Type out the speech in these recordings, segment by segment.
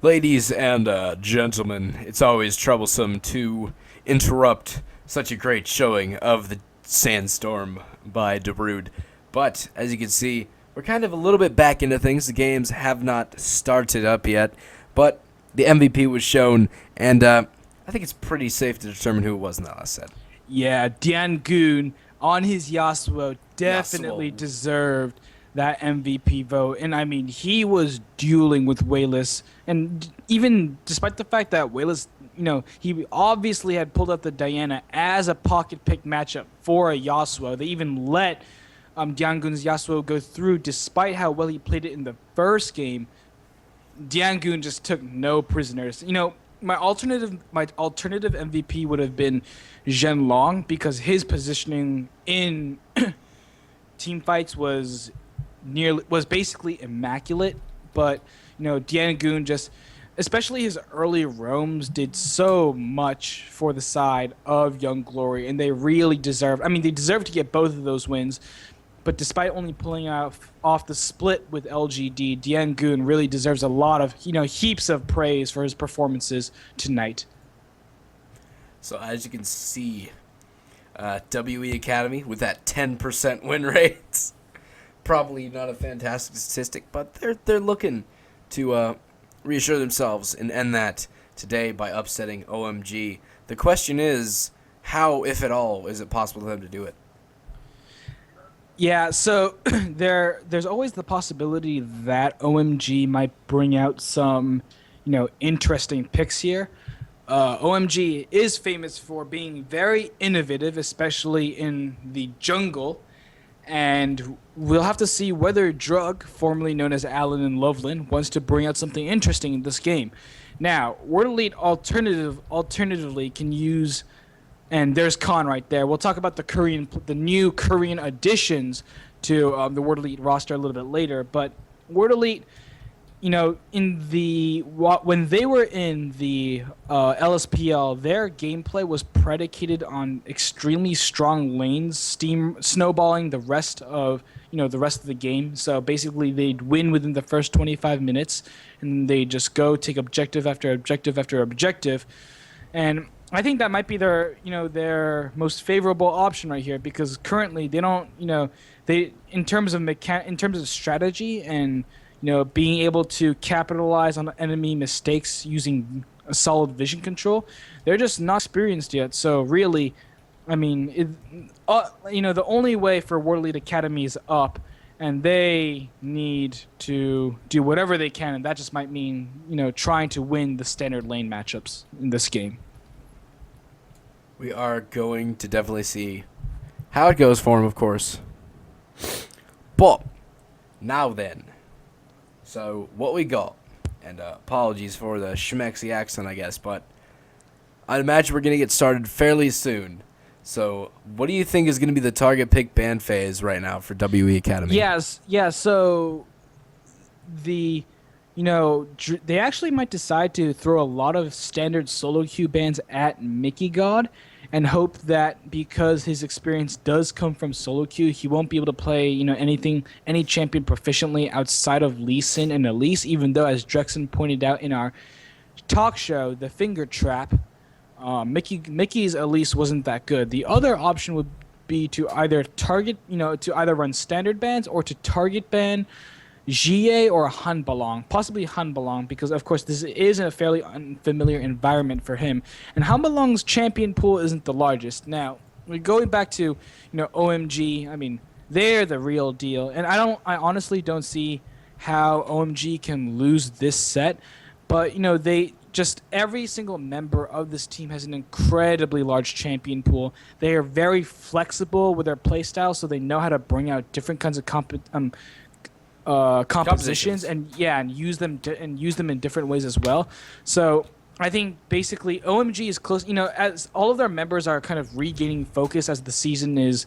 Ladies and gentlemen, it's always troublesome to interrupt such a great showing of the Sandstorm by DeBrood. But, as you can see, we're kind of a little bit back into things. The games have not started up yet, but the MVP was shown, and I think it's pretty safe to determine who it was in that last set. Yeah, Diangoon on his Yasuo definitely deserved that MVP vote. And I mean, he was dueling with Wayless. And even despite the fact that Wayless, he obviously had pulled out the Diana as a pocket pick matchup for a Yasuo. They even let Diangoon's Yasuo go through despite how well he played it in the first game. Diangoon just took no prisoners. My alternative MVP would have been Zhenlong because his positioning in team fights was basically immaculate. But Diangoon just, especially his early roams, did so much for the side of Young Glory, and they really deserve. I mean, they deserve to get both of those wins. But despite only pulling off the split with LGD, Diangoon really deserves a lot of, heaps of praise for his performances tonight. So as you can see, WE Academy with that 10% win rate, probably not a fantastic statistic, but they're looking to reassure themselves and end that today by upsetting OMG. The question is, how, if at all, is it possible for them to do it? Yeah, so there's always the possibility that OMG might bring out some, interesting picks here. OMG is famous for being very innovative, especially in the jungle, and we'll have to see whether Drug, formerly known as Alan and Loveland, wants to bring out something interesting in this game. Now, World Elite alternatively can use. And there's Khan right there. We'll talk about the new Korean additions to the World Elite roster a little bit later. But World Elite, when they were in the LSPL, their gameplay was predicated on extremely strong lanes, snowballing the rest of the game. So basically, they'd win within the first 25 minutes, and they just go take objective after objective after objective, and I think that might be their most favorable option right here because currently they don't in terms of strategy and being able to capitalize on enemy mistakes using a solid vision control, they're just not experienced yet. So really, I mean, the only way for World Elite Academy is up, and they need to do whatever they can, and that just might mean trying to win the standard lane matchups in this game. We are going to definitely see how it goes for him, of course. But, now then. So, what we got, and apologies for the schmexy accent, I guess, but I'd imagine we're going to get started fairly soon. So, what do you think is going to be the target pick ban phase right now for WE Academy? So they actually might decide to throw a lot of standard solo queue bans at Mickey God and hope that because his experience does come from solo queue, he won't be able to play, any champion proficiently outside of Lee Sin and Elise, even though, as Drexen pointed out in our talk show, the finger trap, Mickey's Elise wasn't that good. The other option would be to either run standard bans or to target ban GA or Hanbalong, possibly Hanbalong, because of course this is a fairly unfamiliar environment for him. And Hanbalong's champion pool isn't the largest. Now, going back to OMG, I mean, they're the real deal, and I honestly don't see how OMG can lose this set. But every single member of this team has an incredibly large champion pool. They are very flexible with their playstyle, so they know how to bring out different kinds of compositions and use them in different ways as well. So I think basically OMG is close. As all of their members are kind of regaining focus as the season is,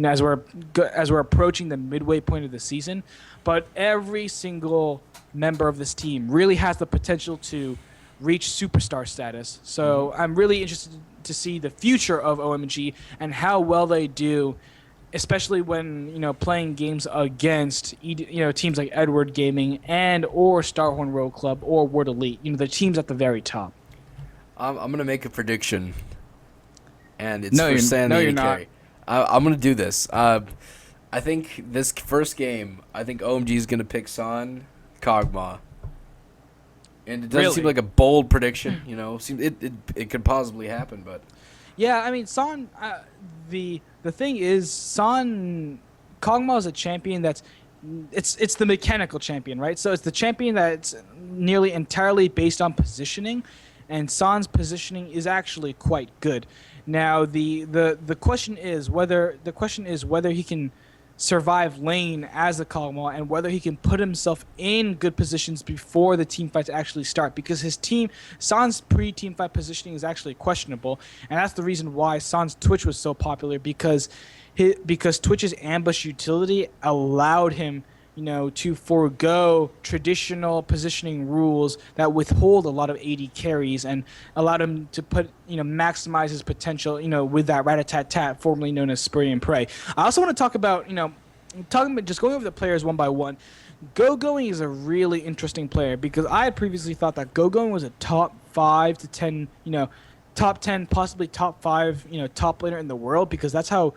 as we're approaching the midway point of the season. But every single member of this team really has the potential to reach superstar status. So I'm really interested to see the future of OMG and how well they do especially when playing games against teams like Edward Gaming and or Starhorn Road Club or Word Elite. The teams at the very top. I'm gonna make a prediction, and it's No, for San no, you're Diego not. Carry. I'm gonna do this. I think this first game, I think OMG is gonna pick San Kog'Maw, and it doesn't seem Really? like a bold prediction. It could possibly happen, but Yeah, I mean, San. The thing is, San Kog'Maw is a champion that's it's the mechanical champion, right? So it's the champion that's nearly entirely based on positioning, and San's positioning is actually quite good. Now the question is whether he can survive lane as a Kog'Maw and whether he can put himself in good positions before the team fights actually start, because San's pre-team fight positioning is actually questionable, and that's the reason why San's Twitch was so popular, because Twitch's ambush utility allowed him to forego traditional positioning rules that withhold a lot of AD carries and allowed him to maximize his potential, with that rat-a-tat-tat, formerly known as spray and pray. I also want to talk about, just going over the players one by one. Go-Going is a really interesting player, because I had previously thought that Go-Going was a top 5 to 10, top 10, possibly top 5, top laner in the world, because that's how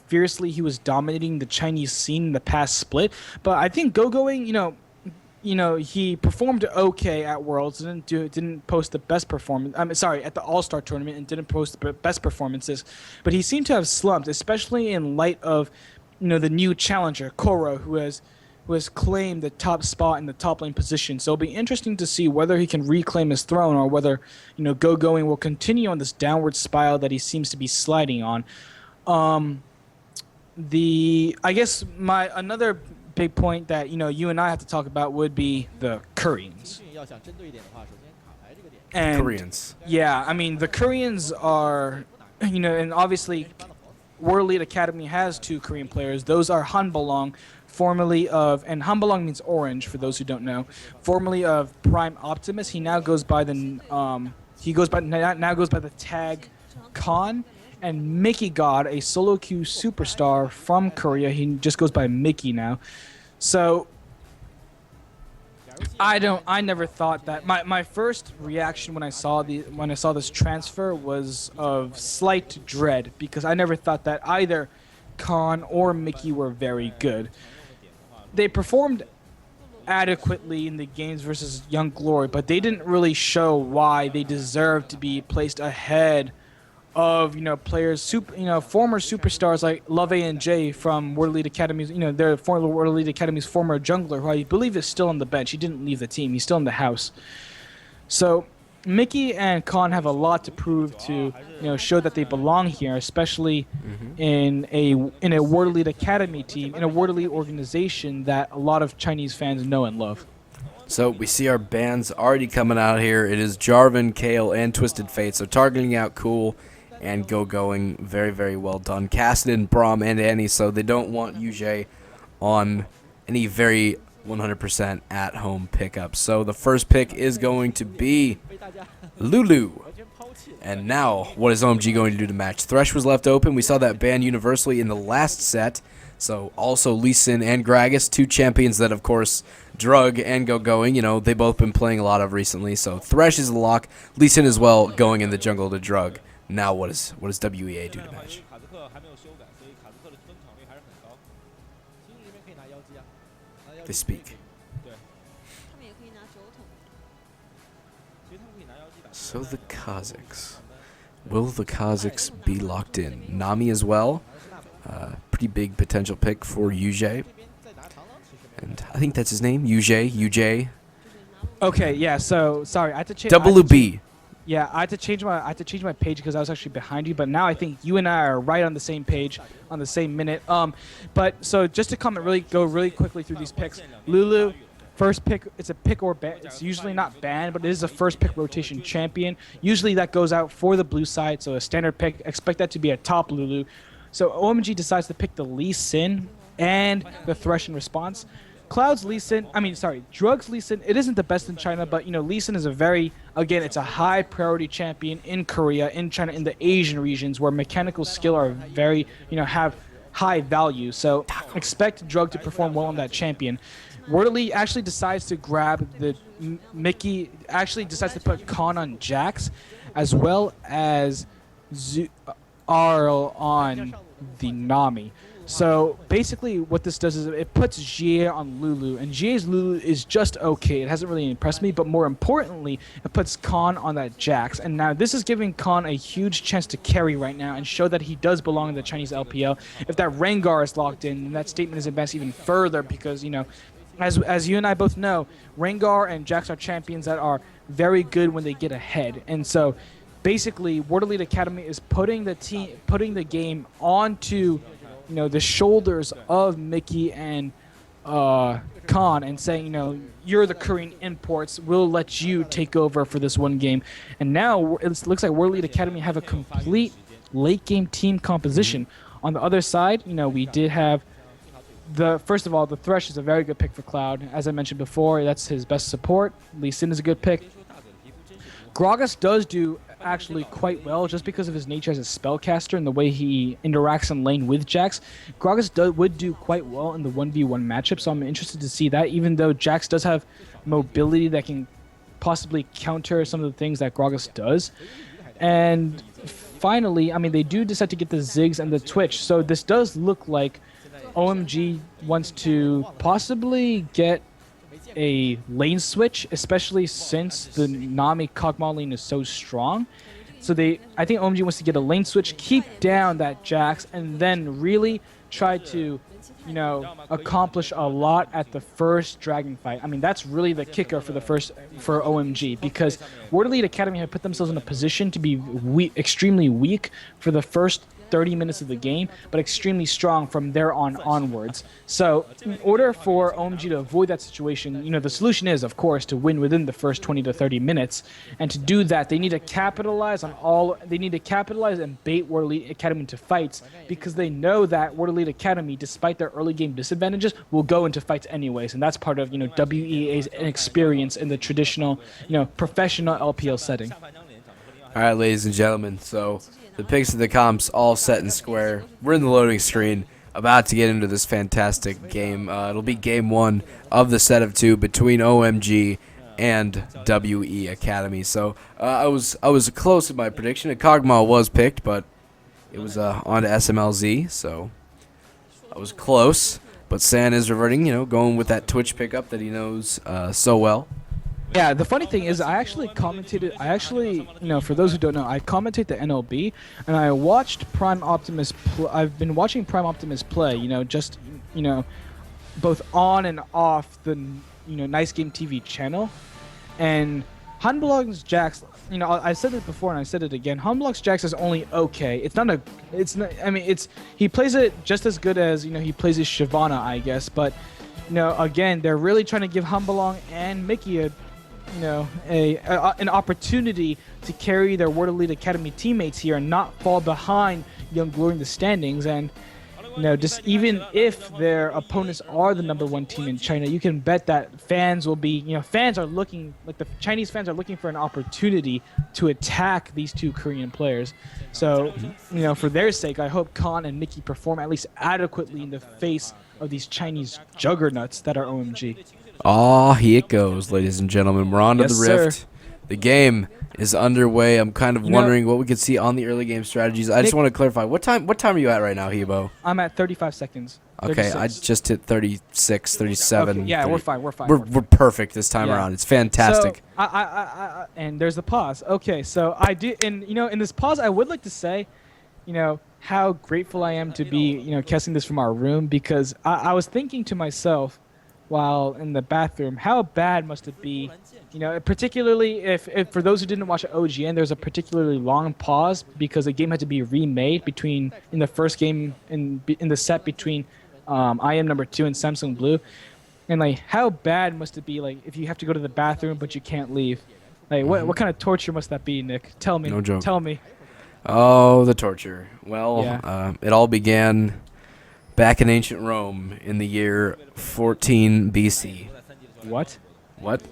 fiercely he was dominating the Chinese scene in the past split. But I think Go-Going, he performed okay at Worlds, didn't post the best performance. I'm sorry, at the All-Star tournament, and didn't post the best performances. But he seemed to have slumped, especially in light of the new challenger Koro, who has claimed the top spot in the top lane position. So it'll be interesting to see whether he can reclaim his throne, or whether Go-Going will continue on this downward spiral that he seems to be sliding on. I guess another big point that you and I have to talk about would be the Koreans. And Koreans. yeah, I mean the Koreans are, and obviously World Elite Academy has 2 Korean players. Those are Hanbalong, formerly of, and Hanbalong means orange for those who don't know, formerly of Prime Optimus. He now goes by the now goes by the tag Khan, and Mickey God, a solo queue superstar from Korea. He just goes by Mickey now. So I never thought that. My first reaction when I saw this transfer was of slight dread, because I never thought that either Khan or Mickey were very good. They performed adequately in the games versus Young Glory, but they didn't really show why they deserved to be placed ahead of players, former superstars like Love A&J from World Elite Academy's, their former World Elite Academy's former jungler, who I believe is still on the bench. He didn't leave the team. He's still in the house. So Mickey and Khan have a lot to prove to show that they belong here, especially in a World Elite Academy team, in a World Elite organization that a lot of Chinese fans know and love. So we see our bands already coming out here. It is Jarvan, Kale, and Twisted Fate. So targeting out Cool and Go-Going, very, very well done. Cassidin, Braum, and Annie, so they don't want UJ on any very 100% at-home pickup. So the first pick is going to be Lulu. And now, what is OMG going to do to match? Thresh was left open. We saw that ban universally in the last set. So also Lee Sin and Gragas, 2 champions that, of course, Drug and Go-Going, they both been playing a lot of recently. So Thresh is the lock. Lee Sin as well, going in the jungle to Drug. Now what does WEA do to match? They speak. So the Kazakhs. Will the Kazakhs be locked in? Nami as well. Pretty big potential pick for UJ. And I think that's his name. UJ. Okay, yeah. So sorry, I had to change. WB. Yeah, I had to change my page because I was actually behind you. But now I think you and I are right on the same page, on the same minute. But so just to go really quickly through these picks. Lulu, first pick. It's a pick or ban. It's usually not banned, but it is a first pick rotation champion. Usually that goes out for the blue side, so a standard pick. Expect that to be a top Lulu. So OMG decides to pick the Lee Sin and the Thresh in response. Cloud's Lee Sin, I mean, sorry, Drug's Lee Sin, it isn't the best in China, but, Lee Sin is a very, again, it's a high priority champion in Korea, in China, in the Asian regions where mechanical skill are very, have high value. So expect Drug to perform well on that champion. Wordley actually decides to grab Mickey, actually decides to put Khan on Jax, as well as Arl on the Nami. So basically what this does is it puts Jie on Lulu, and Jie's Lulu is just okay. It hasn't really impressed me, but more importantly, it puts Khan on that Jax. And now this is giving Khan a huge chance to carry right now and show that he does belong in the Chinese LPL. If that Rengar is locked in, then that statement is advanced even further because, as you and I both know, Rengar and Jax are champions that are very good when they get ahead. And so basically, World Elite Academy is putting the game onto the shoulders of Mickey and Khan and saying, you're the Korean imports. We'll let you take over for this one game. And now it looks like World Elite Academy have a complete late game team composition. On the other side, we did have first of all, the Thresh is a very good pick for Cloud. As I mentioned before, that's his best support. Lee Sin is a good pick. Gragas does do actually quite well just because of his nature as a spellcaster and the way he interacts in lane with Jax. Gragas would do quite well in the 1v1 matchup, so I'm interested to see that, even though Jax does have mobility that can possibly counter some of the things that Gragas does. And finally, they do decide to get the Ziggs and the Twitch, so this does look like OMG wants to possibly get a lane switch, especially since the Nami Kog'Maw lane is so strong. So I think OMG wants to get a lane switch, keep down that Jax, and then really try to, accomplish a lot at the first Dragon fight. That's really the kicker for OMG, because World Elite Academy have put themselves in a position to be extremely weak for the first 30 minutes of the game, but extremely strong from there onwards. So in order for OMG to avoid that situation, the solution is, of course, to win within the first 20 to 30 minutes. And to do that, they need to capitalize and bait World Elite Academy into fights, because they know that World Elite Academy, despite their early game disadvantages, will go into fights anyways. And that's part of, WEA's experience in the traditional, professional LPL setting. All right, ladies and gentlemen, so the picks of the comps all set in square. We're in the loading screen, about to get into this fantastic game. It'll be game one of the set of two between OMG and WE Academy. So I was close in my prediction. A Kog'Maw was picked, but it was on to SMLZ, so I was close. But San is reverting, going with that Twitch pickup that he knows so well. Yeah, the funny thing is, I actually, for those who don't know, I commentate the NLB, and I watched Prime Optimus. I've been watching Prime Optimus play, both on and off the, Nice Game TV channel, and Hanblog's Jax. I said it before and I said it again. Hanblog's Jax is only okay. He plays it just as good as he plays his Shyvana, I guess, but again, they're really trying to give Hanblong and Mickey an opportunity to carry their World Elite Academy teammates here and not fall behind Young Glory in the standings. And just even if their opponents are the #1 team in China, you can bet that fans will be, fans are looking, like the Chinese fans are looking for an opportunity to attack these two Korean players. So, for their sake, I hope Khan and Mickey perform at least adequately in the face of these Chinese juggernauts that are OMG. Oh, here it goes, ladies and gentlemen. We're on to the Rift. Sir. The game is underway. I'm kind of wondering what we could see on the early game strategies. I just want to clarify. What time are you at right now, Hebo? I'm at 35 seconds. Okay, 36. I just hit 36, 37. Okay, yeah, 30. We're fine. We're perfect this time around. It's fantastic. So, and there's the pause. Okay, so I do, and in this pause, I would like to say, how grateful I am to be, casting this from our room, because I was thinking to myself, while in the bathroom, how bad must it be, particularly if for those who didn't watch OGN, there's a particularly long pause because the game had to be remade in the first game in the set between IM #2 and Samsung Blue, and how bad must it be if you have to go to the bathroom but you can't leave, what kind of torture must that be, Nick? Tell me. No joke. Tell me. Oh, the torture. Well, it all began back in ancient Rome in the year 14 BC. What? What?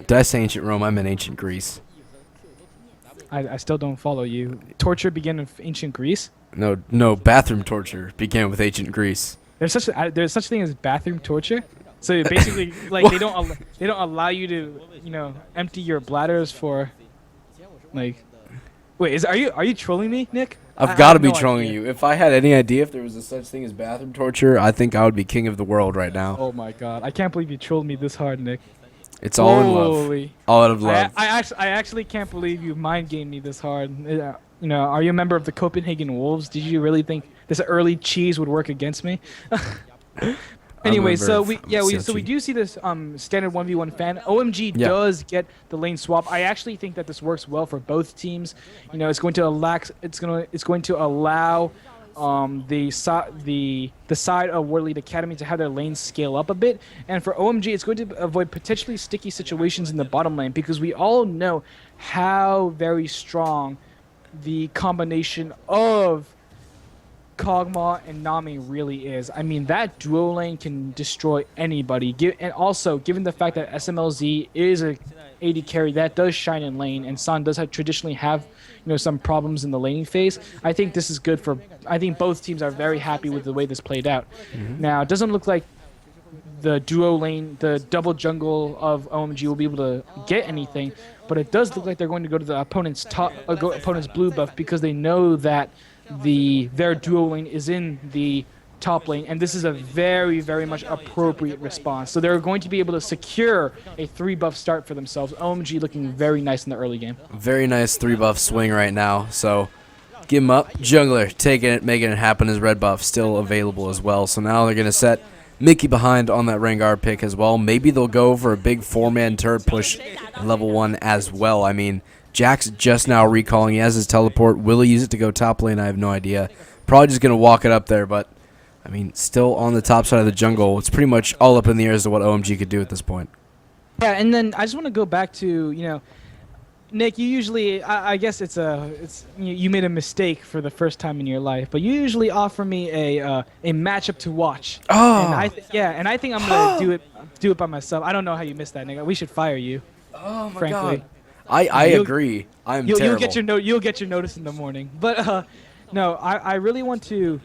Did I say ancient Rome? I meant ancient Greece. I still don't follow you. Torture began in ancient Greece? No, bathroom torture began with ancient Greece. There's such thing as bathroom torture? So basically, like they don't allow you to, empty your bladders for, like. Wait, are you trolling me, Nick? I've got to be no trolling idea. you. If I had any idea if there was a such thing as bathroom torture, I think I would be king of the world right now. Oh my god, I can't believe you trolled me this hard, Nick. It's all in love. Holy. All out of love. I actually can't believe you mind gamed me this hard. Are you a member of the Copenhagen Wolves? Did you really think this early cheese would work against me? Anyway, so we do see this standard 1v1 fan. OMG does get the lane swap. I actually think that this works well for both teams. It's going to allow the side of World Elite Academy to have their lanes scale up a bit, and for OMG, it's going to avoid potentially sticky situations in the bottom lane because we all know how very strong the combination of Kog'Maw and Nami really is. I mean, that duo lane can destroy anybody. And also, given the fact that SMLZ is a AD carry that does shine in lane, and San does traditionally have some problems in the laning phase, I think this is good for. I think both teams are very happy with the way this played out. Now, it doesn't look like the duo lane, the double jungle of OMG will be able to get anything, but it does look like they're going to go to the opponent's opponent's blue buff because they know that their duo lane is in the top lane, and this is a very, very much appropriate response. So they're going to be able to secure a 3-buff start for themselves. OMG looking very nice in the early game. Very nice 3-buff swing right now. So give him up. Jungler taking it, making it happen. His red buff still available as well. So now they're going to set Mickey behind on that Rengar pick as well. Maybe they'll go for a big 4-man turret push in level 1 as well. I mean, Jack's just now recalling. He has his teleport. Will he use it to go top lane? I have no idea. Probably just going to walk it up there, but, I mean, still on the top side of the jungle. It's pretty much all up in the air as to what OMG could do at this point. Yeah, and then I just want to go back to, Nick, you usually, I guess you made a mistake for the first time in your life, but you usually offer me a matchup to watch. Oh. And I think I'm going to do it by myself. I don't know how you missed that, Nick. We should fire you. Oh, my frankly. God. I agree. I'm terrible. You'll get your notice in the morning. But no, I really want to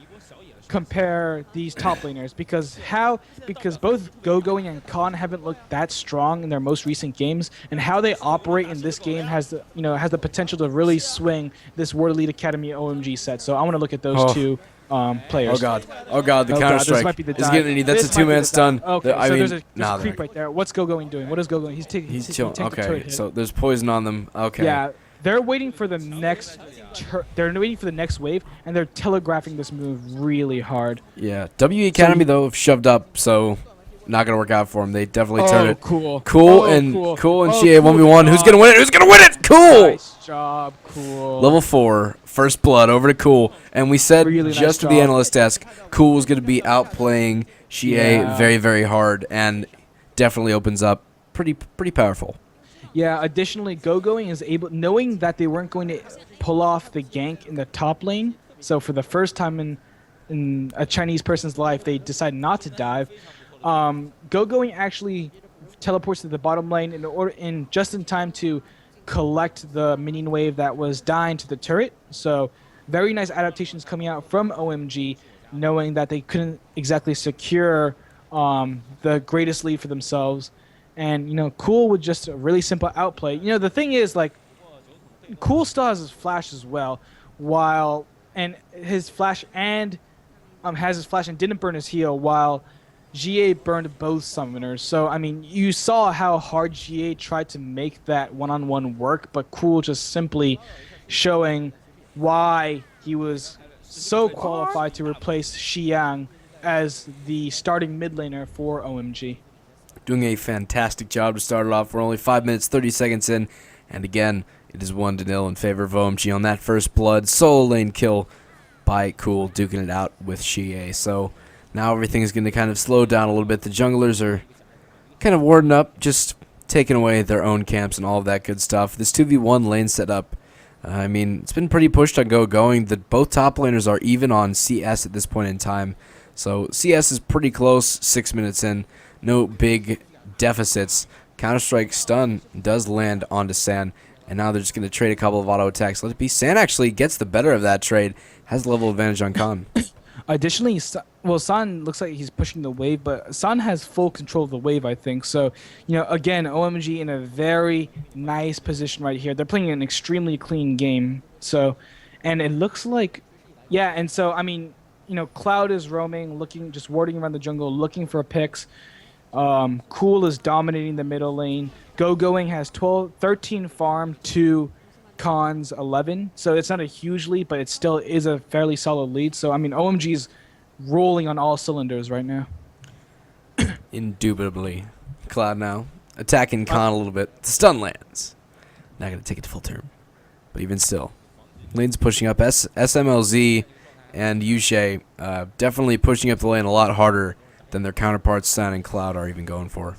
compare these top laners because both Go-Going and Khan haven't looked that strong in their most recent games, and how they operate in this game has the potential to really swing this World Elite Academy OMG set. So I want to look at those two players. Oh god, the Counter Strike is getting. That's a 2-man stun. Okay, I mean, there's a creep right there. What's Go-Going doing? What is Go-Going? He's chilling. taking the turret hit. So there's poison on them. Okay. Yeah, they're waiting for the next. They're waiting for the next wave, and they're telegraphing this move really hard. Yeah, WEA Academy though have shoved up, so not gonna work out for them. They definitely turned it. Cool and Oh, GA 1v1. Who's gonna win it? Who's gonna win it? Cool. Nice job, Cool. Level 4, first blood over to Cool, and we said Really just nice to the job. analyst desk, Cool was gonna be outplaying GA very, very hard, and definitely opens up pretty powerful. Yeah, additionally, Go-Going is able, knowing that they weren't going to pull off the gank in the top lane, so for the first time in a Chinese person's life, they decided not to dive. Go-Going actually teleports to the bottom lane just in time to collect the minion wave that was dying to the turret. So very nice adaptations coming out from OMG, knowing that they couldn't exactly secure the greatest lead for themselves. And, Cool with just a really simple outplay. The thing is, like, Cool still has his flash as well, has his flash and didn't burn his heal, while GA burned both summoners. So, I mean, you saw how hard GA tried to make that one-on-one work, but Cool just simply showing why he was so qualified to replace Xiang as the starting mid laner for OMG. Doing a fantastic job to start it off. We're only 5 minutes, 30 seconds in. And again, it is 1-0 in favor of OMG on that first blood. Solo lane kill by Cool, duking it out with Xie. So now everything is going to kind of slow down a little bit. The junglers are kind of warding up, just taking away their own camps and all of that good stuff. This 2v1 lane setup I mean, it's been pretty pushed on going. Both top laners are even on CS at this point in time. So CS is pretty close, 6 minutes in. No big deficits. Counter-Strike stun does land onto San. And now they're just going to trade a couple of auto attacks. Let it be. San actually gets the better of that trade. Has level advantage on Khan. Additionally, San looks like he's pushing the wave, but San has full control of the wave, I think. So, again, OMG in a very nice position right here. They're playing an extremely clean game. So, and it looks like, yeah, and so, I mean, Cloud is roaming, just warding around the jungle, looking for picks. Cool is dominating the middle lane. Going has 13 farm to Khan's 11, so it's not a huge lead, but it still is a fairly solid lead. So I mean, OMG's rolling on all cylinders right now. Indubitably. Cloud now attacking Khan a little bit. The stun lands. Not going to take it to full term. But even still. Lane's pushing up. SMLZ and Yushe definitely pushing up the lane a lot harder than their counterparts San and Cloud are even going for.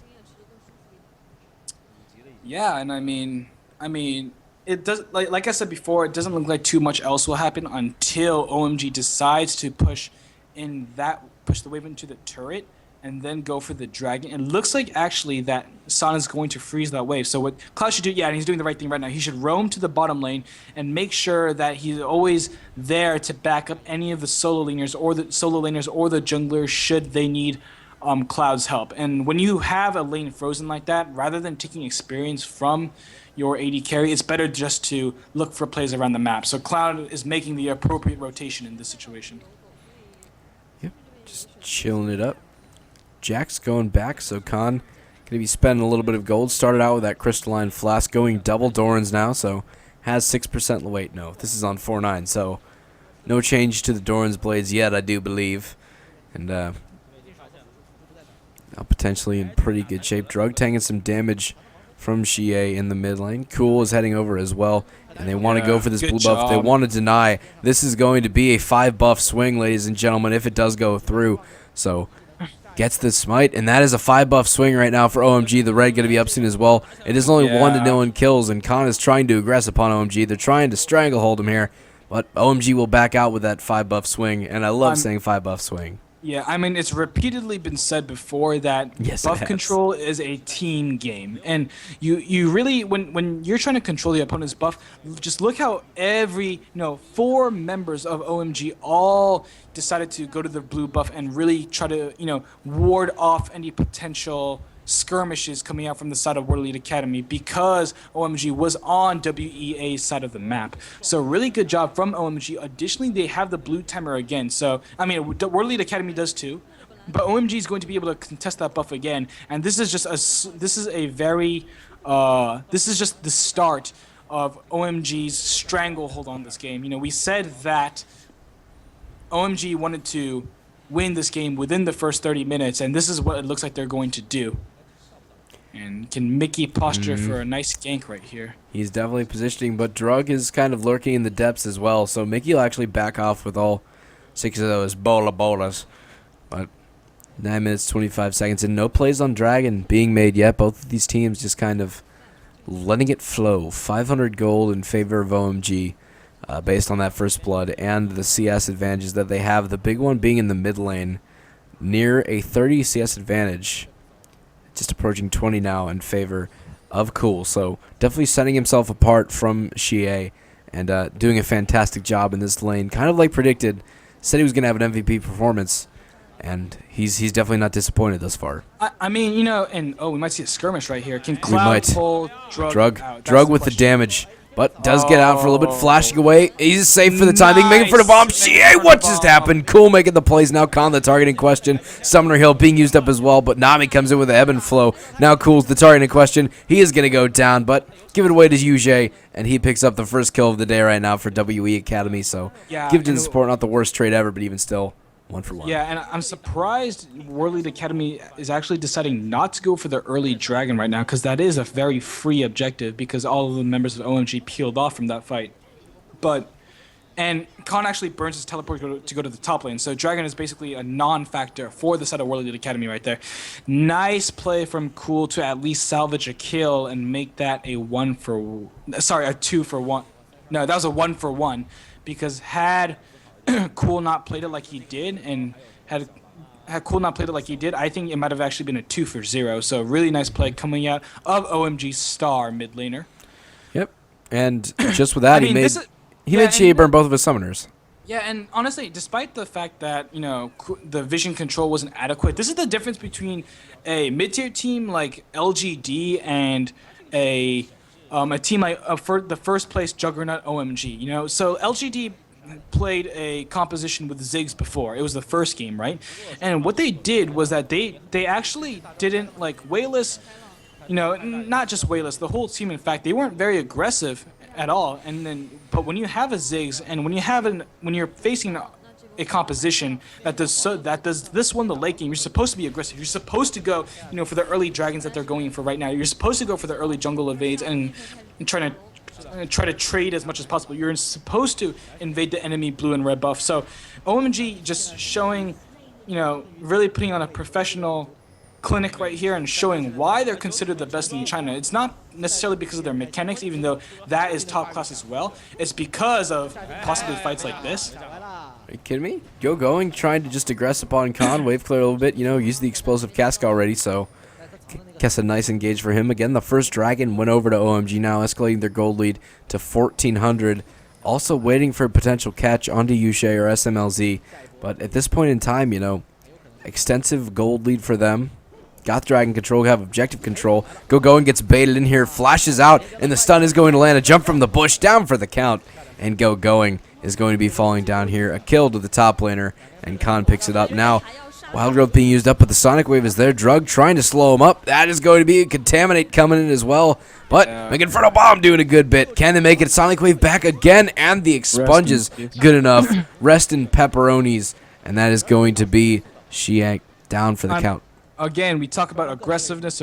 Yeah, and I mean, it does like I said before, it doesn't look like too much else will happen until OMG decides to push the wave into the turret and then go for the dragon. It looks like actually that San is going to freeze that wave. So what Cloud should do, yeah, and he's doing the right thing right now. He should roam to the bottom lane and make sure that he's always there to back up any of the solo laners or the junglers should they need Cloud's help. And when you have a lane frozen like that, rather than taking experience from your AD carry, it's better just to look for plays around the map. So Cloud is making the appropriate rotation in this situation. Yep, just chilling it up. Jack's going back, so Khan going to be spending a little bit of gold. Started out with that crystalline flask, going double Dorans now, so has 6%. Wait, no, this is on 4-9, so no change to the Doran's blades yet, I do believe. And now potentially in pretty good shape. Drug taking some damage from Xie in the mid lane. Cool is heading over as well, and they want to go for this blue buff. They want to deny. This is going to be a 5-buff swing, ladies and gentlemen, if it does go through. So gets the smite, and that is a 5-buff swing right now for OMG. The red going to be up soon as well. It is only 1-0 kills, and Khan is trying to aggress upon OMG. They're trying to stranglehold him here, but OMG will back out with that 5-buff swing, and I love saying 5-buff swing. Yeah, I mean, it's repeatedly been said before that buff control is a team game. And you really, when you're trying to control the opponent's buff, just look how 4 members of OMG all decided to go to the blue buff and really try to, ward off any potential skirmishes coming out from the side of World Elite Academy because OMG was on WEA's side of the map. So really good job from OMG. Additionally, they have the blue timer again. So, I mean, World Elite Academy does too, but OMG is going to be able to contest that buff again. And this is just this is just the start of OMG's stranglehold on this game. We said that OMG wanted to win this game within the first 30 minutes, and this is what it looks like they're going to do. And can Mickey posture for a nice gank right here. He's definitely positioning, but Drug is kind of lurking in the depths as well, so Mickey will actually back off with all 6 of those bolas. But 9 minutes, 25 seconds, and no plays on Dragon being made yet. Both of these teams just kind of letting it flow. 500 gold in favor of OMG based on that first blood and the CS advantages that they have. The big one being in the mid lane, near a 30 CS advantage. Just approaching 20 now in favor of Cool. So definitely setting himself apart from Xie and doing a fantastic job in this lane. Kind of like predicted. Said he was going to have an MVP performance, and he's definitely not disappointed thus far. I mean, and we might see a skirmish right here. Can Cloud pull Drug out? Drug with the damage. But does get out for a little bit, flashing away. He's safe for the time being, making for the bomb. Xie, what just happened? Cool making the plays now. Khan, the target in question. Summoner Hill being used up as well, but Nami comes in with the ebb and flow. Now Cool's the target in question. He is going to go down, but give it away to Yushe, and he picks up the first kill of the day right now for WE Academy. So give it to the support. Not the worst trade ever, but even still. 1 for 1. Yeah, and I'm surprised World Elite Academy is actually deciding not to go for the early dragon right now, because that is a very free objective because all of the members of OMG peeled off from that fight. And Khan actually burns his teleport to go to the top lane, so dragon is basically a non-factor for the side of World Elite Academy right there. Nice play from Cool to at least salvage a kill and make that a 2 for 1. No, that was a 1-for-1 because had Cool not played it like he did, and had Cool not played it like he did, I think it might have actually been a 2-for-0. So really nice play coming out of OMG star mid laner. Yep. And just with that, I mean, he made Shea burn both of his summoners. Yeah, and honestly, despite the fact that, the vision control wasn't adequate, this is the difference between a mid-tier team like LGD and a team like for the first place juggernaut OMG. So LGD played a composition with Ziggs before. It was the first game, right? And what they did was that they actually didn't like Wayless, not just Wayless, the whole team. In fact, they weren't very aggressive at all. But when you have a Ziggs and when you're facing a composition that does this one the late game, you're supposed to be aggressive. You're supposed to go, for the early dragons that they're going for right now. You're supposed to go for the early jungle evades and try to trade as much as possible. You're supposed to invade the enemy blue and red buff. So OMG just showing, really putting on a professional clinic right here and showing why they're considered the best in China. It's not necessarily because of their mechanics, even though that is top class as well. It's because of possibly fights like this. Are you kidding me? Going, trying to just aggress upon Khan, wave clear a little bit, use the explosive cask already, so guess a nice engage for him. Again, the first dragon went over to OMG now, escalating their gold lead to 1,400. Also waiting for a potential catch onto Yushe or SMLZ, but at this point in time, extensive gold lead for them. Got dragon control, have objective control. Going gets baited in here, flashes out, and the stun is going to land. A jump from the bush, down for the count. And Going is going to be falling down here. A kill to the top laner, and Khan picks it up. Now, Wild Growth being used up, but the Sonic Wave is there. Drug trying to slow him up. That is going to be a Contaminate coming in as well. But Inferno Bomb doing a good bit. Can they make it? Sonic Wave back again, and the Expunge is good enough. Rest in pepperonis, and that is going to be Shiak down for the count. Again, we talk about aggressiveness.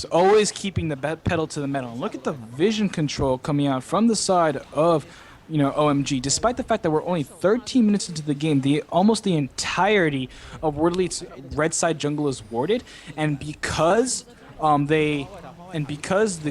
Always keeping the pedal to the metal. And look at the vision control coming out from the side of, OMG. Despite the fact that we're only 13 minutes into the game, almost the entirety of World Elite's red side jungle is warded, and because the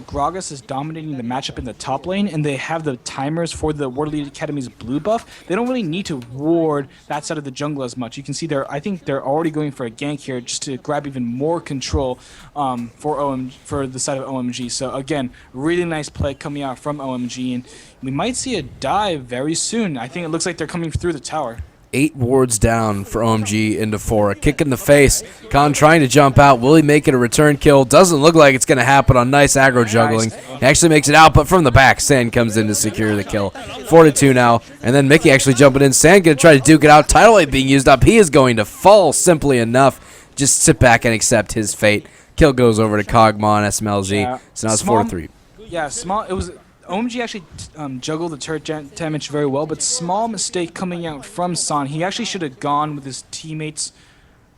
Gragas is dominating the matchup in the top lane, and they have the timers for the World Elite Academy's blue buff, they don't really need to ward that side of the jungle as much. You can see I think they're already going for a gank here just to grab even more control for the side of OMG. So again, really nice play coming out from OMG, and we might see a dive very soon. I think it looks like they're coming through the tower. 8 wards down for OMG into 4. A kick in the face. Khan trying to jump out. Will he make it a return kill? Doesn't look like it's going to happen on nice aggro juggling. He actually makes it out, but from the back, Sand comes in to secure the kill. 4-2 now. And then Mickey actually jumping in. Sand going to try to duke it out. Tidal Wave being used up. He is going to fall simply enough. Just sit back and accept his fate. Kill goes over to Kog'Maw and SMLG. Yeah. So now it's 4-3. Yeah, It was OMG actually juggled the turret damage very well, but small mistake coming out from San. He actually should have gone with his teammates,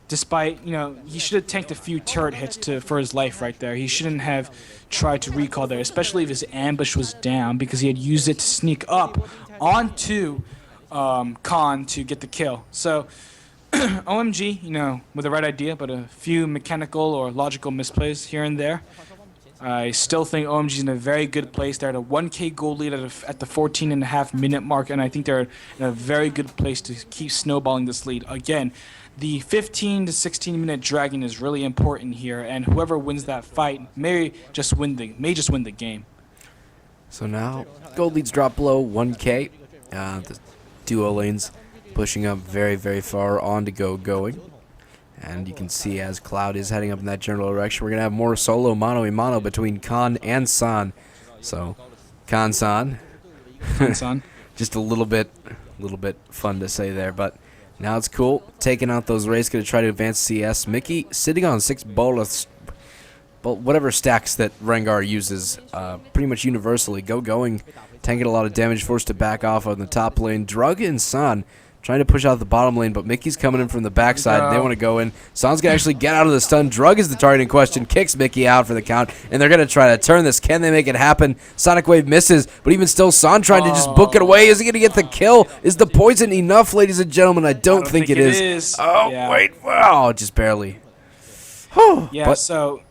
despite, he should have tanked a few turret hits for his life right there. He shouldn't have tried to recall there, especially if his ambush was down, because he had used it to sneak up onto Khan to get the kill. So OMG, with the right idea, but a few mechanical or logical misplays here and there. I still think OMG's in a very good place. They're at a 1K gold lead at the 14.5-minute mark, and I think they're in a very good place to keep snowballing this lead. Again, the 15 to 16-minute dragon is really important here, and whoever wins that fight may just win the game. So now gold leads drop below 1K. The duo lanes pushing up very, very far on to Going. And you can see as Cloud is heading up in that general direction, we're going to have more solo mano-a-mano between Khan and San. So, Khan-san. Just a little bit fun to say there, but now it's cool. Taking out those Rays, going to try to advance CS. Mickey sitting on 6 bolas, whatever stacks that Rengar uses pretty much universally. Going, tanking a lot of damage, forced to back off on the top lane. Drug and San trying to push out the bottom lane, but Mickey's coming in from the backside. And they want to go in. San's going to actually get out of the stun. Drug is the target in question. Kicks Mickey out for the count, and they're going to try to turn this. Can they make it happen? Sonic Wave misses, but even still, San trying to just book it away. Is he going to get the kill? Is the poison enough, ladies and gentlemen? I don't think it is. Oh, yeah. Wait. Wow, just barely. Yeah, so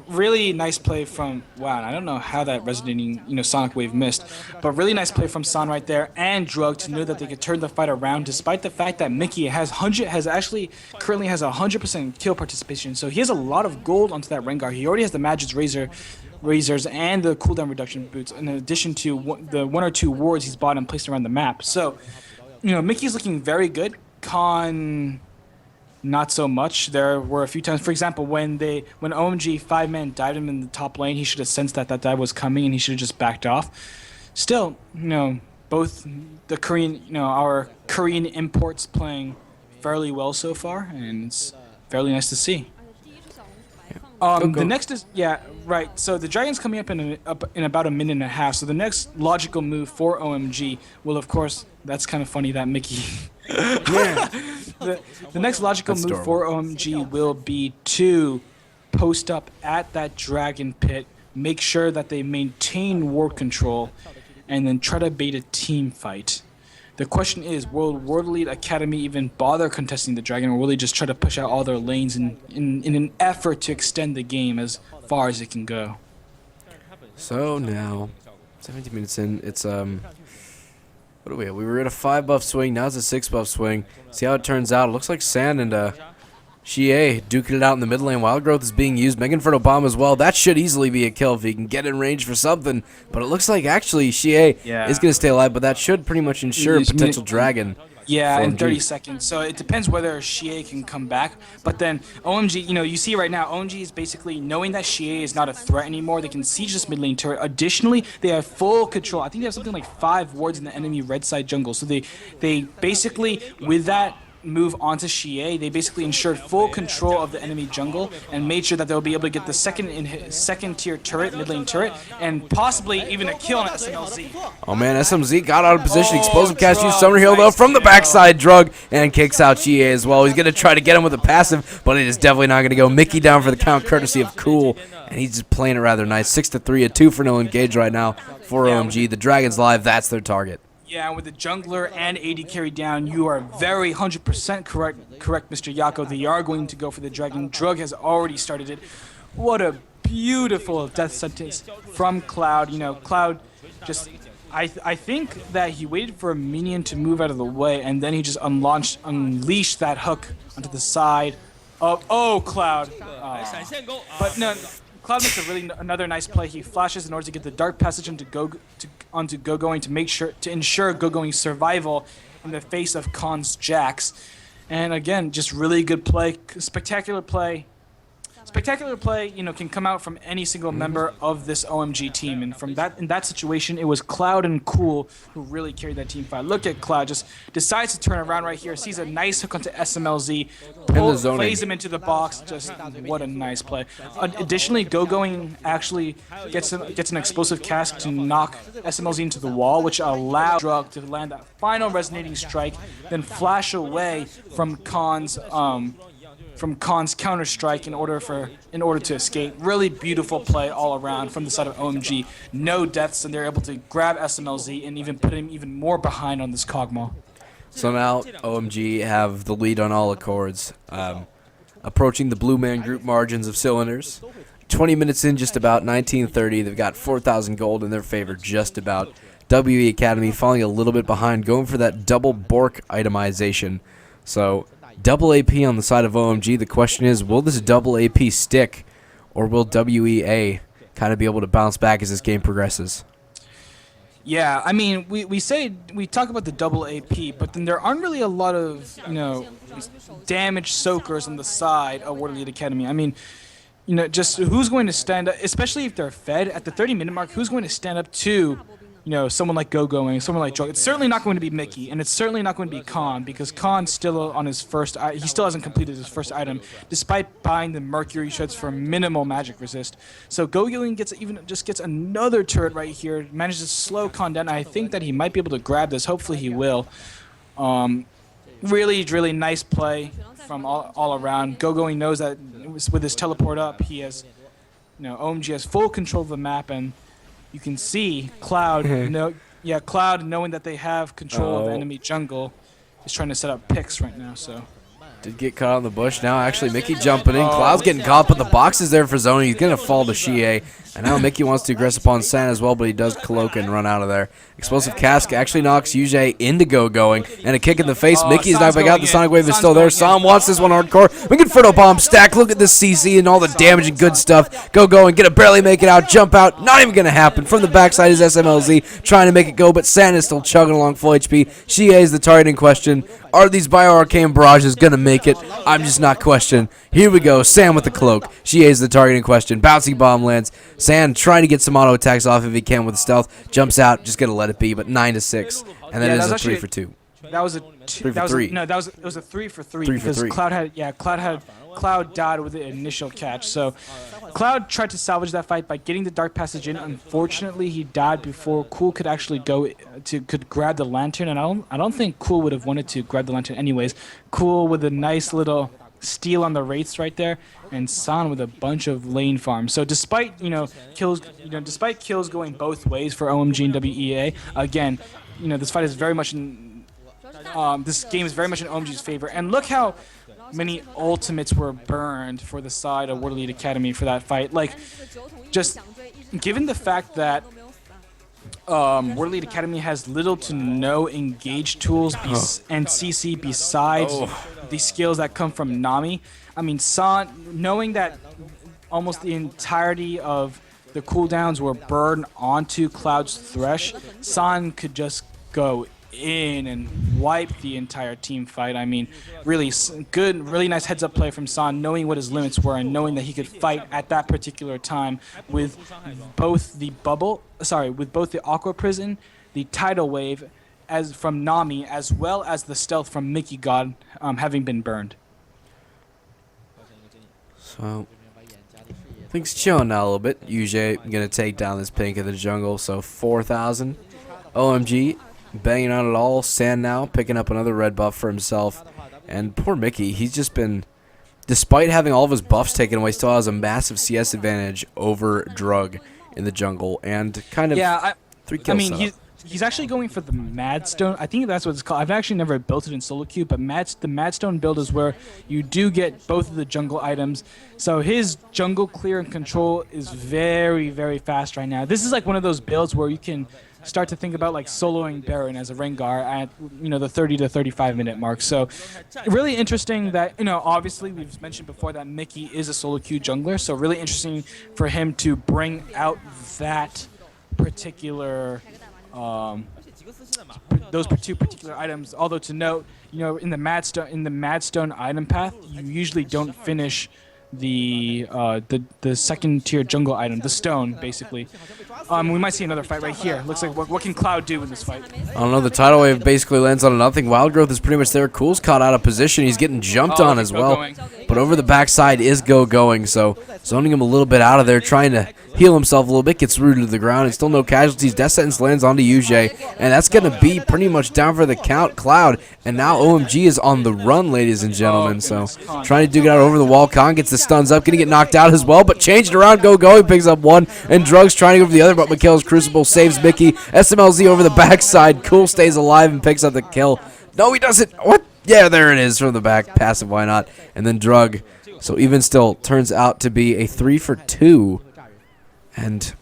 really nice play from wow. I don't know how that resonating Sonic Wave missed, but really nice play from Son right there and Drug to know that they could turn the fight around despite the fact that Mickey currently has 100% kill participation. So he has a lot of gold onto that Rengar. He already has the Magic's Razors and the cooldown reduction boots, in addition to the 1 or 2 wards he's bought and placed around the map. So Mickey's looking very good. Khan, not so much. There were a few times, for example, when OMG 5-man dived him in the top lane, he should have sensed that dive was coming and he should have just backed off. Still, both the our Korean imports playing fairly well so far, and it's fairly nice to see. The next is right. So the Dragon's coming up in about a minute and a half. So the next logical move for OMG will, of course, that's kind of funny that Mickey. The next logical That's move adorable. for OMG will be to post up at that Dragon Pit, make sure that they maintain ward control, and then try to bait a team fight. The question is, will World Elite Academy even bother contesting the Dragon, or will they just try to push out all their lanes in an effort to extend the game as far as it can go? So now, 17 minutes in, it's what are we at? We were at a 5-buff swing, now it's a 6-buff swing. See how it turns out. It looks like Sand and Xie duking it out in the mid lane. Wild Growth is being used. Mega Inferno Bomb as well. That should easily be a kill if he can get in range for something. But it looks like actually Xie is going to stay alive, but that should pretty much ensure a potential dragon. Yeah, in OMG. 30 seconds. So it depends whether Xie can come back. But then OMG, you see right now, OMG is basically knowing that Xie is not a threat anymore. They can siege this mid lane turret. Additionally, they have full control. I think they have something like 5 wards in the enemy red side jungle. So they basically, with that move onto Xie, they basically ensured full control of the enemy jungle and made sure that they'll be able to get the second tier turret, mid lane turret, and possibly even a kill on SMLZ. Oh man, SMZ got out of position. Explosive cast use Summer Heal though from the backside. Drug and kicks out Xie as well. He's going to try to get him with a passive, but it is definitely not going to go. Mickey down for the count courtesy of Cool, and he's just playing it rather nice. 6-3, a 2 for no engage right now for OMG. The Dragon's live, that's their target. Yeah, with the jungler and AD carry down, you are very 100% correct, Mr. Yako. They are going to go for the dragon. Drug has already started it. What a beautiful death sentence from Cloud. Cloud just, I think that he waited for a minion to move out of the way, and then he just unleashed that hook onto the side of, Cloud. But no, Cloud makes another nice play. He flashes in order to get the dark passage onto Go-Going to ensure Go-Going's survival in the face of Khan's Jax. And again, just really good play, spectacular play. Spectacular play, can come out from any single member of this OMG team, and in that situation, it was Cloud and Cool who really carried that team fight. Look at Cloud, just decides to turn around right here, sees a nice hook onto SMLZ, plays him into the box. Just what a nice play. Additionally, Go-Going actually gets an explosive cast to knock SMLZ into the wall, which allowed Drug to land that final resonating strike, then flash away from Khan's counter-strike in order to escape. Really beautiful play all around from the side of OMG. No deaths, and they're able to grab SMLZ and even put him even more behind on this Kog'Maw. So now OMG have the lead on all accords, approaching the Blue Man Group margins of cylinders. 20 minutes in, just about 1930. They've got 4,000 gold in their favor, just about. WE Academy falling a little bit behind, going for that double Bork itemization. So double AP on the side of OMG. The question is, will this double AP stick, or will WEA kind of be able to bounce back as this game progresses? Yeah, I mean, we talk about the double AP, but then there aren't really a lot of damage soakers on the side of World Elite Academy. I mean, just who's going to stand up, especially if they're fed at the 30-minute mark? Who's going to stand up to someone like Go-Going, someone like Drug? It's certainly not going to be Mickey, and it's certainly not going to be Khan, because Khan's still on his first. He still hasn't completed his first item, despite buying the Mercury shreds for minimal magic resist. So Go-Going gets another turret right here, manages to slow Khan down. I think that he might be able to grab this. Hopefully he will. Really, really nice play from all around. Go-Going knows that with his teleport up, he has, OMG has full control of the map, and you can see Cloud, Cloud knowing that they have control of the enemy jungle is trying to set up picks right now. So Did get caught on the bush. Now actually Mickey jumping in. Cloud's getting caught, but the box is there for Zoni. He's going to fall to Shie. And now Mickey wants to aggress upon San as well, but he does cloak and run out of there. Explosive Cask actually knocks Yuji into going. And a kick in the face. Mickey's knocked back out. The Sonic Wave is still there. Sam wants this one hardcore. We can Inferno Bomb stack. Look at this CC and all the damage and good stuff. Going. Get a barely make it out. Jump out. Not even going to happen. From the backside is SMLZ trying to make it go, but San is still chugging along full HP. Shie is the target in question. Are these Bio-Arcane Barrages going to make it? I'm just not questioning. Here we go. Sam with the cloak. Shie is the target in question. Bouncy bomb lands. San trying to get some auto attacks off if he can with stealth. Jumps out. Just going to let it be, but 9-6. And then it is a 3 for 2. That was a 3 for 3. No, it was a 3 for 3 because Cloud died with the initial catch. So Cloud tried to salvage that fight by getting the Dark Passage in. Unfortunately, he died before Cool could actually could grab the lantern, and I don't think Cool would have wanted to grab the lantern anyways. Cool with a nice little steal on the Wraiths right there, and San with a bunch of lane farms. So despite kills going both ways for OMG and WEA, again, this fight is very much in this game is very much in OMG's favor. And look how many ultimates were burned for the side of World Elite Academy for that fight. Like, just given the fact that World Elite Academy has little to no engage tools and CC besides the skills that come from Nami. I mean, San, knowing that almost the entirety of the cooldowns were burned onto Cloud's Thresh, San could just go in and wipe the entire team fight. I mean, really good, really nice heads-up play from San, knowing what his limits were and knowing that he could fight at that particular time with both the Aqua Prison, the Tidal Wave, as from Nami, as well as the stealth from Mickey God having been burned. So things chilling now a little bit. Usually gonna take down this pink in the jungle. So 4,000. OMG banging on it all. San now picking up another red buff for himself. And poor Mickey, he's just been, despite having all of his buffs taken away, still has a massive CS advantage over Drug in the jungle. And kind of 3 kills. I mean, he's actually going for the Madstone. I think that's what it's called. I've actually never built it in solo queue, but the Madstone build is where you do get both of the jungle items. So his jungle clear and control is very, very fast right now. This is like one of those builds where you can start to think about like soloing Baron as a Rengar at the 30 to 35 minute mark. So really interesting that obviously we've mentioned before that Mickey is a solo queue jungler. So really interesting for him to bring out that particular those two particular items. Although to note, in the Madstone item path, you usually don't finish the second tier jungle item, the stone, basically. We might see another fight right here. Looks like what can Cloud do in this fight? I don't know. The Tidal Wave basically lands on nothing. Wild Growth is pretty much there. Cool's caught out of position. He's getting jumped on as well. But over the backside is going. So zoning him a little bit out of there, trying to heal himself a little bit. Gets rooted to the ground and still no casualties. Death Sentence lands onto Yuji. And that's going to be pretty much down for the count. Cloud. And now OMG is on the run, ladies and gentlemen. So trying to dig it out over the wall. Khan gets the stuns up. Going to get knocked out as well. But changed around. He picks up one. And Drug's trying to go for the other. But Mikhail's Crucible saves Mickey. SMLZ over the backside. Cool stays alive and picks up the kill. No, he doesn't. What? Yeah, there it is from the back. Passive, why not? And then Drug. So even still, turns out to be a 3 for 2. And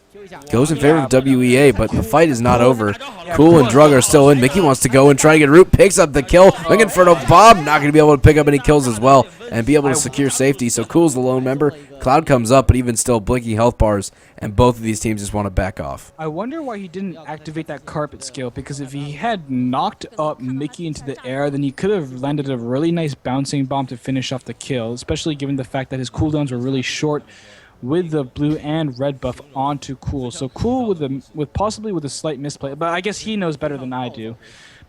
goes in favor of WEA, but the fight is not over. Cool and Drug are still in. Mickey wants to go and try to get Root. Picks up the kill. Looking for no Bob. Not going to be able to pick up any kills as well and be able to secure safety. So Cool's the lone member. Cloud comes up, but even still, blinking health bars, and both of these teams just want to back off. I wonder why he didn't activate that carpet skill, because if he had knocked up Mickey into the air, then he could have landed a really nice bouncing bomb to finish off the kill, especially given the fact that his cooldowns were really short with the blue and red buff onto Cool. So Cool possibly with a slight misplay, but I guess he knows better than I do.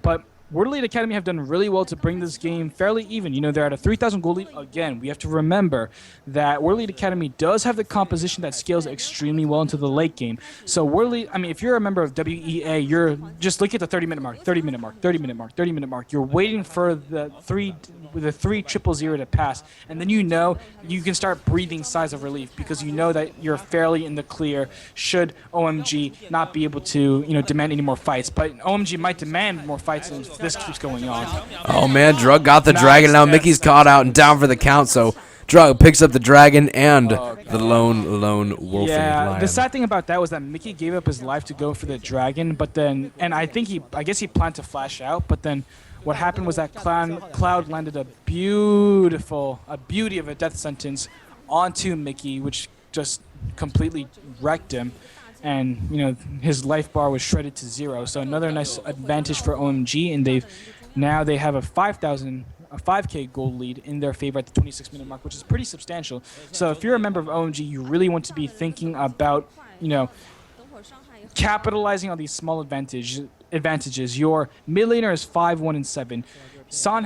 But World Elite Academy have done really well to bring this game fairly even. They're at a 3,000 gold lead. Again, we have to remember that World Elite Academy does have the composition that scales extremely well into the late game. So if you're a member of WEA, you're just look at the 30-minute mark, 30-minute mark, 30-minute mark, 30-minute mark. You're waiting for the 3,000 to pass, and then you can start breathing sighs of relief because you know that you're fairly in the clear should OMG not be able to demand any more fights. But OMG might demand more fights this keeps going on. Oh man, Drug got the dragon. Now Mickey's caught out and down for the count. So Drug picks up the dragon and the lone wolf. Yeah, the sad thing about that was that Mickey gave up his life to go for the dragon, but then, and I guess he planned to flash out, but then what happened was that Cloud landed a beauty of a death sentence onto Mickey, which just completely wrecked him. And his life bar was shredded to 0. So another nice advantage for OMG, and they have a 5K gold lead in their favor at the 26-minute mark, which is pretty substantial. So if you're a member of OMG, you really want to be thinking about capitalizing on these small advantages. Your mid laner is 5-1-7. San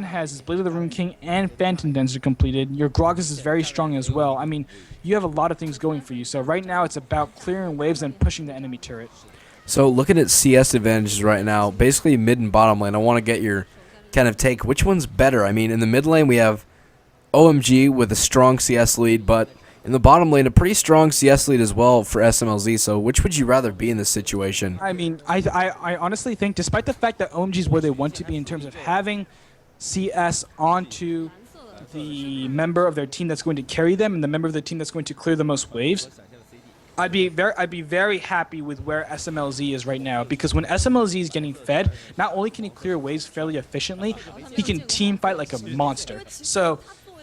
has his Blade of the Rune King and Phantom Dancer completed. Your Gragas is very strong as well. I mean, you have a lot of things going for you. So right now it's about clearing waves and pushing the enemy turret. So looking at CS advantages right now, basically mid and bottom lane, I want to get your kind of take. Which one's better? I mean, in the mid lane we have OMG with a strong CS lead, but in the bottom lane, a pretty strong CS lead as well for SMLZ. So which would you rather be in this situation? I mean, I honestly think, despite the fact that OMG is where they want to be in terms of having CS onto the member of their team that's going to carry them and the member of the team that's going to clear the most waves, I'd be very happy with where SMLZ is right now, because when SMLZ is getting fed, not only can he clear waves fairly efficiently, he can team fight like a monster. So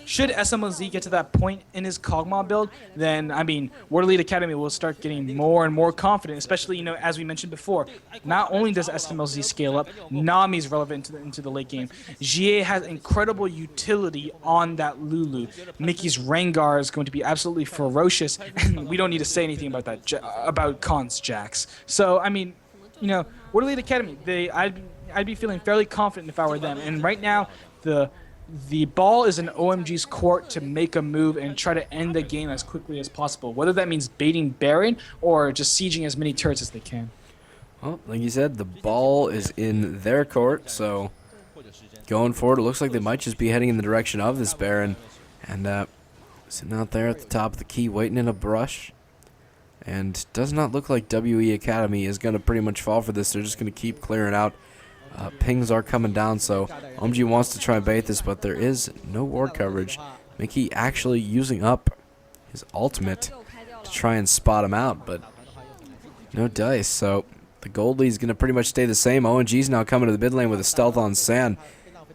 should SMLZ get to that point in his Kog'Maw build, then, I mean, World Elite Academy will start getting more and more confident, especially, as we mentioned before. Not only does SMLZ scale up, Nami's relevant into the late game. GA has incredible utility on that Lulu. Mickey's Rengar is going to be absolutely ferocious, and we don't need to say anything about that, about Khan's Jax. So, I mean, World Elite Academy, I'd be feeling fairly confident if I were them. And right now, the ball is in OMG's court to make a move and try to end the game as quickly as possible, whether that means baiting Baron or just sieging as many turrets as they can. Well, like you said, the ball is in their court, so going forward, it looks like they might just be heading in the direction of this Baron. And sitting out there at the top of the key, waiting in a brush. And does not look like WE Academy is going to pretty much fall for this. They're just going to keep clearing out. Pings are coming down, so OMG wants to try and bait this, but there is no ward coverage. Mickey actually using up his ultimate to try and spot him out, but no dice. So the gold lead is going to pretty much stay the same. OMG's now coming to the mid lane with a stealth on San.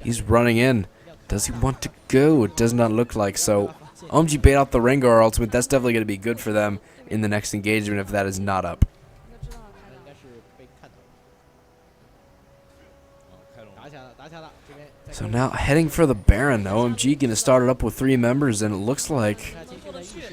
He's running in. Does he want to go? It does not look like so. OMG bait out the Rengar ultimate. That's definitely going to be good for them in the next engagement if that is not up. So now heading for the Baron. OMG going to start it up with 3 members, and it looks like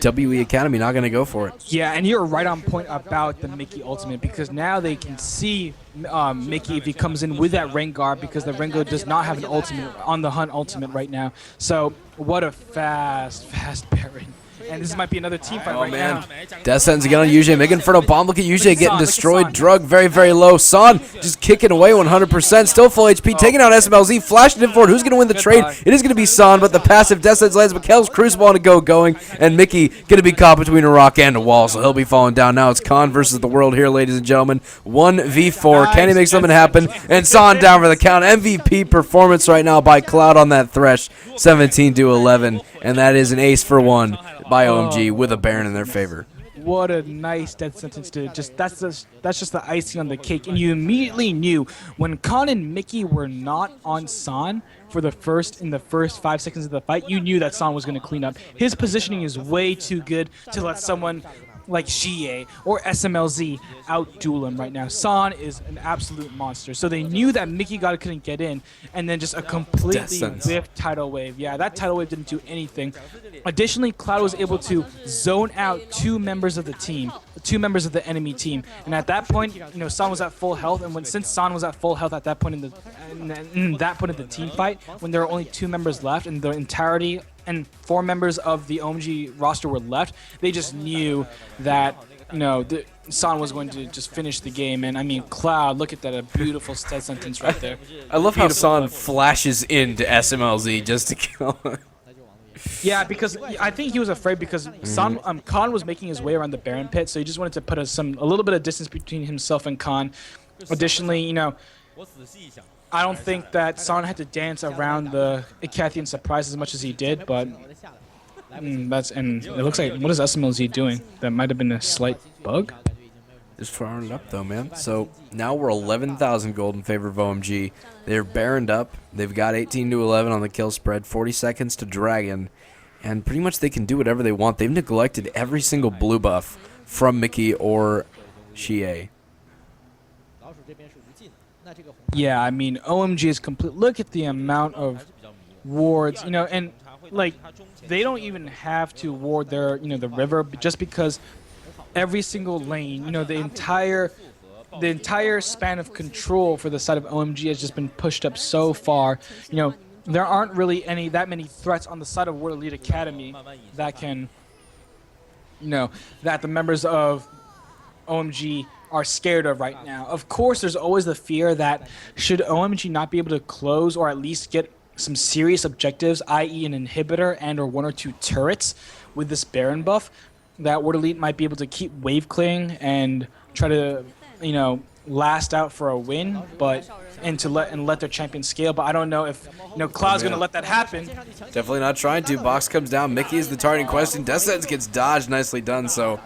WE Academy not going to go for it. Yeah, and you're right on point about the Mickey ultimate, because now they can see Mickey if he comes in with that Rengar, because the Rengar does not have an ultimate on the Hunt ultimate right now. So what a fast Baron. And this might be another team fight now. Death sentence again on UJ. Big Inferno bomb. Look at UJ getting destroyed. Drug very, very low. San just kicking away 100%. Still full HP. Taking out SMLZ. Flashing it forward. Who's going to win the trade? It is going to be San, but the passive Death sentence lands. Mikhail's Crucible on a go going. And Mickey going to be caught between a rock and a wall, so he'll be falling down. Now it's Khan versus the world here, ladies and gentlemen. 1v4. Can he make something happen? And San down for the count. MVP performance right now by Cloud on that Thresh. 17-11. And that is an ace for 1 by OMG with a Baron in their favor. What a nice death sentence to that's just the icing on the cake. And you immediately knew when Khan and Mickey were not on San in the first 5 seconds of the fight, you knew that San was going to clean up. His positioning is way too good to let someone like GA or SMLZ out-duel him right now. San is an absolute monster. So they knew that Mickey couldn't get in, and then just a completely whiffed tidal wave. Yeah, that tidal wave didn't do anything. Additionally, Cloud was able to zone out 2 members of the team, 2 members of the enemy team. And at that point, San was at full health, and since San was at full health at that point in the team fight, when there were only 2 members left and the entirety and 4 members of the OMG roster were left, they just knew that San was going to just finish the game. And I mean, Cloud, look at that, a beautiful sentence right there. I love how San flashes into SMLZ just to kill him. Yeah, because I think he was afraid because Khan was making his way around the Baron pit, so he just wanted to put a little bit of distance between himself and Khan. Additionally, I don't think that Son had to dance around the Icathian surprise as much as he did, but and it looks like, what is SMLZ doing? That might have been a slight bug. Just firing it up though, man. So now we're 11,000 gold in favor of OMG. They're baroned up. They've got 18 to 11 on the kill spread, 40 seconds to Dragon, and pretty much they can do whatever they want. They've neglected every single blue buff from Mickey or Xie. Yeah, I mean, OMG is complete. Look at the amount of wards, and like they don't even have to ward their, the river, just because every single lane, the entire span of control for the side of OMG has just been pushed up so far. There aren't really that many threats on the side of World Elite Academy that can, that the members of OMG are scared of right now. Of course, there's always the fear that should OMG not be able to close or at least get some serious objectives, i.e. an inhibitor and or 1 or 2 turrets with this Baron buff, that World Elite might be able to keep wave clearing and try to, last out for a win, and let their champion scale. But I don't know if Cloud's gonna let that happen. Definitely not trying to. Box comes down. Mickey is the target in question. Death Sentence gets dodged. Nicely done. So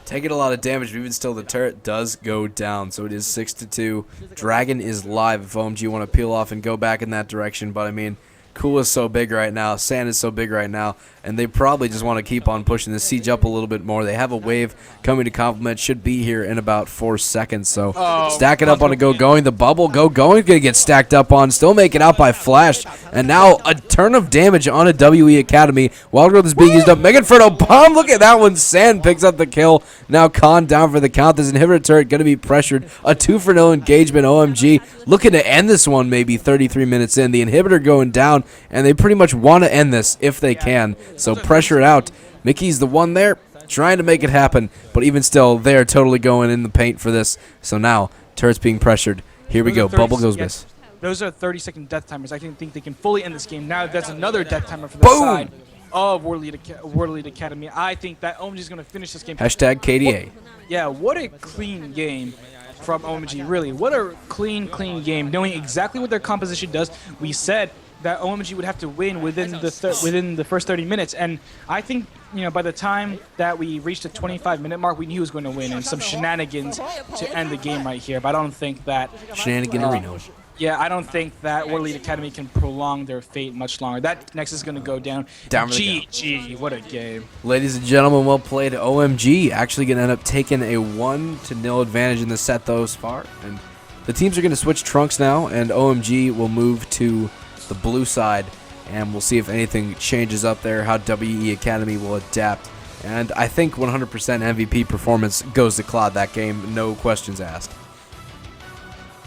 taking a lot of damage, but even still, the turret does go down. So it is 6-2. Dragon is live if OMG want to peel off and go back in that direction. But I mean, Cool is so big right now. Sand is so big right now. And they probably just want to keep on pushing the siege up a little bit more. They have a wave coming to complement. Should be here in about 4 seconds. So stack it up on a go-going. The bubble go-going is going to get stacked up on. Still make it out by Flash. And now a turn of damage on a WE Academy. Wild Growth is being used up. Mega Inferno bomb. Look at that one. Sand picks up the kill. Now Khan down for the count. This inhibitor turret going to be pressured. A 2-for-0 engagement. OMG looking to end this one maybe 33 minutes in. The inhibitor going down. And they pretty much want to end this if they can. So pressure it out. Mickey's the one there trying to make it happen. But even still, they are totally going in the paint for this. So now, turret's being pressured. Here we go. Bubble goes miss. Those are 30-second death timers. I think they can fully end this game. Now there's another death timer for the side of World Elite Academy. I think that OMG is going to finish this game. Hashtag KDA. What a clean game from OMG. Really, what a clean game. Knowing exactly what their composition does. We said that OMG would have to win within the first 30 minutes, and I think by the time that we reached the 25-minute mark, we knew he was going to win, and some shenanigans to end the game right here. But I don't think that Shenanigan-arino. Yeah, I don't think that World Elite Academy can prolong their fate much longer. That Nexus is going to go down. GG, what a game. Ladies and gentlemen, well played. OMG actually going to end up taking a 1-0 advantage in the set thus far. And the teams are going to switch trunks now, and OMG will move to the blue side, and we'll see if anything changes up there, how WE Academy will adapt. And I think 100% MVP performance goes to Cloud that game, no questions asked.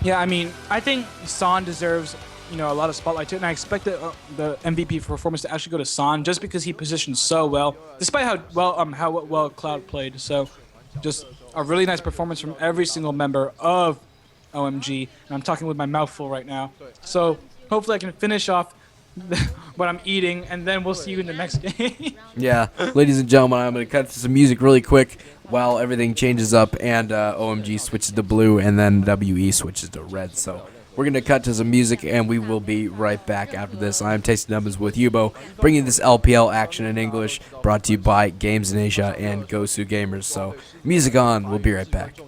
Yeah, I mean, I think San deserves, a lot of spotlight too, and I expect the MVP performance to actually go to San just because he positioned so well, despite how well Cloud played. So, just a really nice performance from every single member of OMG, and I'm talking with my mouth full right now. So, hopefully I can finish off what I'm eating, and then we'll see you in the next game. Yeah, ladies and gentlemen, I'm going to cut to some music really quick while everything changes up and OMG switches to blue and then WE switches to red. So we're going to cut to some music, and we will be right back after this. I'm Tasty Numbers with Yubo, bringing this LPL action in English, brought to you by Games in Asia and Gosu Gamers. So music on, we'll be right back.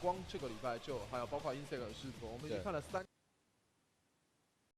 光这个礼拜就还有包括 Instagram 视频，我们已经看了3